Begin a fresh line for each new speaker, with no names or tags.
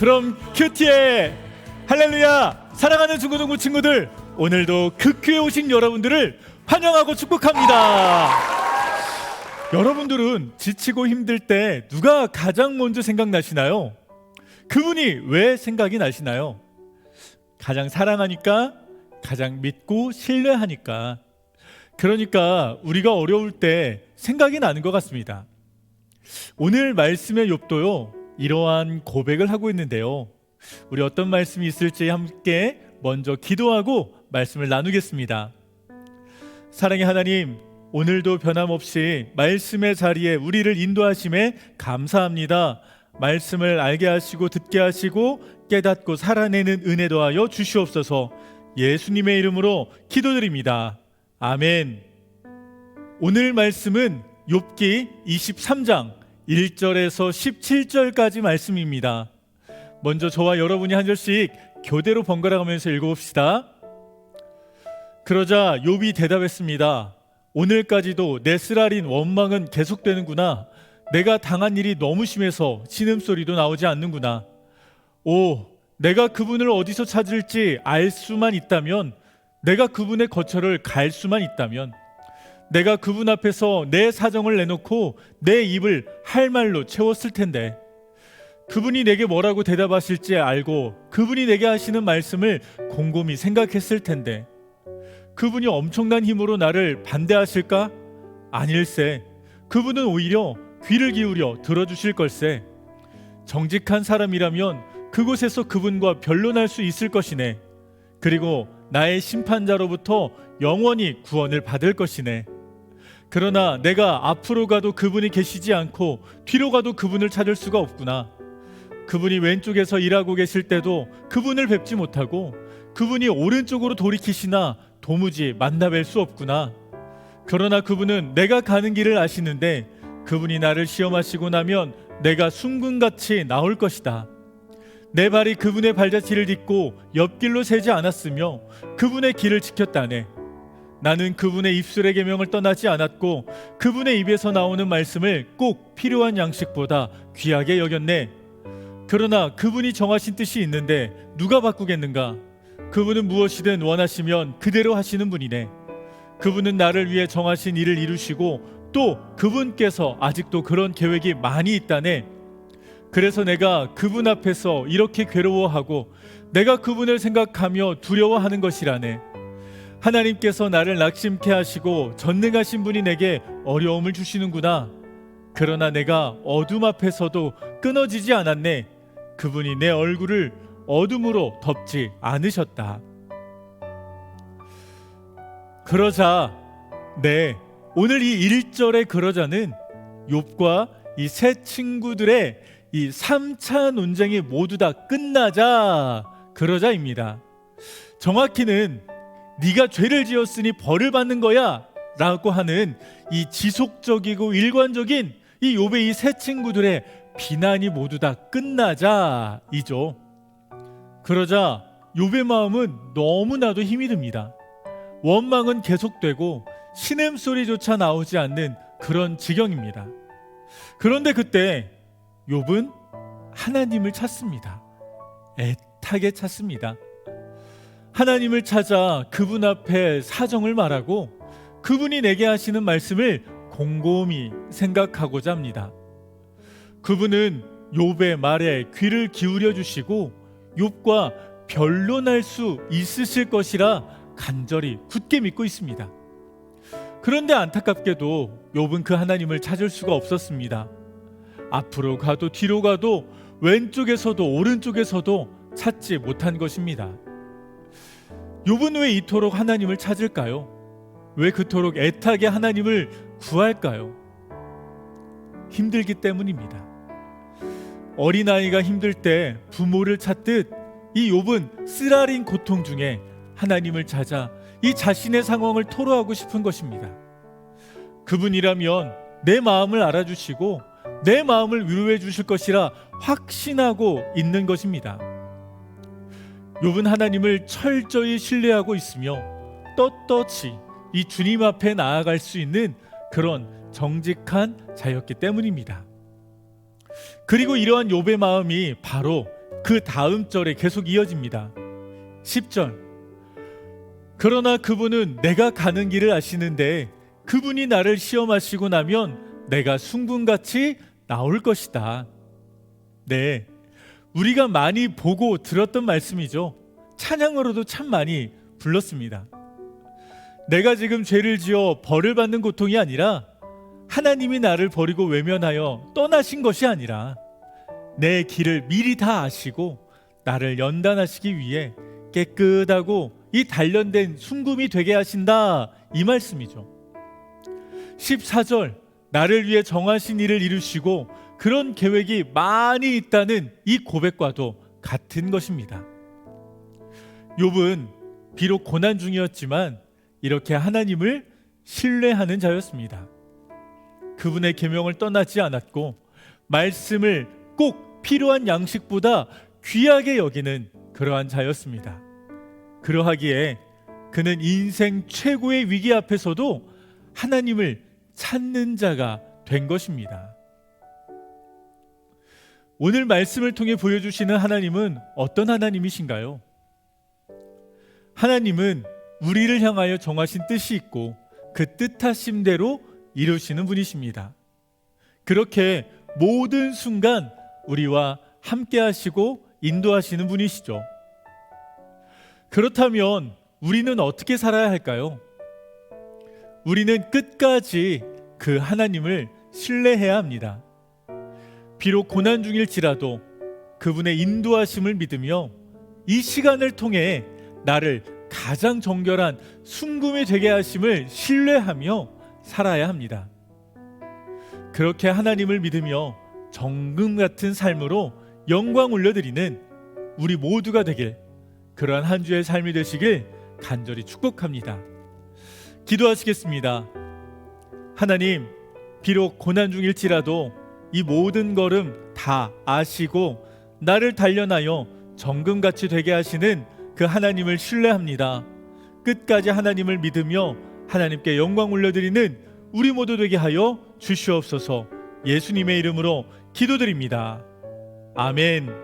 그럼 큐티의 할렐루야! 사랑하는 중고등부 친구들, 오늘도 극큐에 오신 여러분들을 환영하고 축복합니다. 여러분들은 지치고 힘들 때 누가 가장 먼저 생각나시나요? 그분이 왜 생각이 나시나요? 가장 사랑하니까, 가장 믿고 신뢰하니까. 그러니까 우리가 어려울 때 생각이 나는 것 같습니다. 오늘 말씀의 욥도요, 이러한 고백을 하고 있는데요. 우리 어떤 말씀이 있을지 함께 먼저 기도하고 말씀을 나누겠습니다. 사랑의 하나님, 오늘도 변함없이 말씀의 자리에 우리를 인도하심에 감사합니다. 말씀을 알게 하시고 듣게 하시고 깨닫고 살아내는 은혜 더하여 주시옵소서. 예수님의 이름으로 기도드립니다. 아멘. 오늘 말씀은 욥기 23장 1절에서 17절까지 말씀입니다. 먼저 저와 여러분이 한 절씩 교대로 번갈아 가면서 읽어봅시다. 그러자 욥이 대답했습니다. 오늘까지도 내 쓰라린 원망은 계속되는구나. 내가 당한 일이 너무 심해서 신음소리도 나오지 않는구나. 오, 내가 그분을 어디서 찾을지 알 수만 있다면, 내가 그분의 거처를 갈 수만 있다면, 내가 그분 앞에서 내 사정을 내놓고 내 입을 할 말로 채웠을 텐데, 그분이 내게 뭐라고 대답하실지 알고 그분이 내게 하시는 말씀을 곰곰이 생각했을 텐데, 그분이 엄청난 힘으로 나를 반대하실까? 아닐세. 그분은 오히려 귀를 기울여 들어주실 걸세. 정직한 사람이라면 그곳에서 그분과 변론할 수 있을 것이네. 그리고 나의 심판자로부터 영원히 구원을 받을 것이네. 그러나 내가 앞으로 가도 그분이 계시지 않고 뒤로 가도 그분을 찾을 수가 없구나. 그분이 왼쪽에서 일하고 계실 때도 그분을 뵙지 못하고, 그분이 오른쪽으로 돌이키시나 도무지 만나뵐 수 없구나. 그러나 그분은 내가 가는 길을 아시는데, 그분이 나를 시험하시고 나면 내가 순금같이 나올 것이다. 내 발이 그분의 발자취를 딛고 옆길로 새지 않았으며 그분의 길을 지켰다네. 나는 그분의 입술의 계명을 떠나지 않았고 그분의 입에서 나오는 말씀을 꼭 필요한 양식보다 귀하게 여겼네. 그러나 그분이 정하신 뜻이 있는데 누가 바꾸겠는가? 그분은 무엇이든 원하시면 그대로 하시는 분이네. 그분은 나를 위해 정하신 일을 이루시고 또 그분께서 아직도 그런 계획이 많이 있다네. 그래서 내가 그분 앞에서 이렇게 괴로워하고 내가 그분을 생각하며 두려워하는 것이라네. 하나님께서 나를 낙심케 하시고 전능하신 분이 내게 어려움을 주시는구나. 그러나 내가 어둠 앞에서도 끊어지지 않았네. 그분이 내 얼굴을 어둠으로 덮지 않으셨다. 그러자, 오늘 이 1절의 그러자는 욥과 이 세 친구들의 이 3차 논쟁이 모두 다 끝나자 그러자입니다. 정확히는 네가 죄를 지었으니 벌을 받는 거야 라고 하는 이 지속적이고 일관적인 이 욥의 이 세 친구들의 비난이 모두 다 끝나자이죠. 그러자 욥의 마음은 너무나도 힘이 듭니다. 원망은 계속되고 신음소리조차 나오지 않는 그런 지경입니다. 그런데 그때 욥은 하나님을 찾습니다. 애타게 찾습니다. 하나님을 찾아 그분 앞에 사정을 말하고 그분이 내게 하시는 말씀을 곰곰이 생각하고자 합니다. 그분은 욥의 말에 귀를 기울여 주시고 욥과 변론할 수 있으실 것이라 간절히 굳게 믿고 있습니다. 그런데 안타깝게도 욥은 그 하나님을 찾을 수가 없었습니다. 앞으로 가도 뒤로 가도 왼쪽에서도 오른쪽에서도 찾지 못한 것입니다. 욥은 왜 이토록 하나님을 찾을까요? 왜 그토록 애타게 하나님을 구할까요? 힘들기 때문입니다. 어린아이가 힘들 때 부모를 찾듯 이 욥은 쓰라린 고통 중에 하나님을 찾아 이 자신의 상황을 토로하고 싶은 것입니다. 그분이라면 내 마음을 알아주시고 내 마음을 위로해 주실 것이라 확신하고 있는 것입니다. 욥은 하나님을 철저히 신뢰하고 있으며 떳떳이 이 주님 앞에 나아갈 수 있는 그런 정직한 자였기 때문입니다. 그리고 이러한 욥의 마음이 바로 그 다음 절에 계속 이어집니다. 10절. 그러나 그분은 내가 가는 길을 아시는데 그분이 나를 시험하시고 나면 내가 순금같이 나올 것이다. 네, 우리가 많이 보고 들었던 말씀이죠. 찬양으로도 참 많이 불렀습니다. 내가 지금 죄를 지어 벌을 받는 고통이 아니라 하나님이 나를 버리고 외면하여 떠나신 것이 아니라 내 길을 미리 다 아시고 나를 연단하시기 위해 깨끗하고 이 단련된 순금이 되게 하신다, 이 말씀이죠. 14절. 나를 위해 정하신 일을 이루시고 그런 계획이 많이 있다는 이 고백과도 같은 것입니다. 욥은 비록 고난 중이었지만 이렇게 하나님을 신뢰하는 자였습니다. 그분의 계명을 떠나지 않았고 말씀을 꼭 필요한 양식보다 귀하게 여기는 그러한 자였습니다. 그러하기에 그는 인생 최고의 위기 앞에서도 하나님을 찾는 자가 된 것입니다. 오늘 말씀을 통해 보여주시는 하나님은 어떤 하나님이신가요? 하나님은 우리를 향하여 정하신 뜻이 있고 그 뜻하심대로 이루시는 분이십니다. 그렇게 모든 순간 우리와 함께 하시고 인도하시는 분이시죠. 그렇다면 우리는 어떻게 살아야 할까요? 우리는 끝까지 그 하나님을 신뢰해야 합니다. 비록 고난 중일지라도 그분의 인도하심을 믿으며 이 시간을 통해 나를 가장 정결한 순금이 되게 하심을 신뢰하며 살아야 합니다. 그렇게 하나님을 믿으며 정금 같은 삶으로 영광 올려드리는 우리 모두가 되길, 그러한 한 주의 삶이 되시길 간절히 축복합니다. 기도하시겠습니다. 하나님, 비록 고난 중일지라도 이 모든 걸음 다 아시고 나를 단련하여 정금같이 되게 하시는 그 하나님을 신뢰합니다. 끝까지 하나님을 믿으며 하나님께 영광 올려드리는 우리 모두 되게 하여 주시옵소서. 예수님의 이름으로 기도드립니다. 아멘.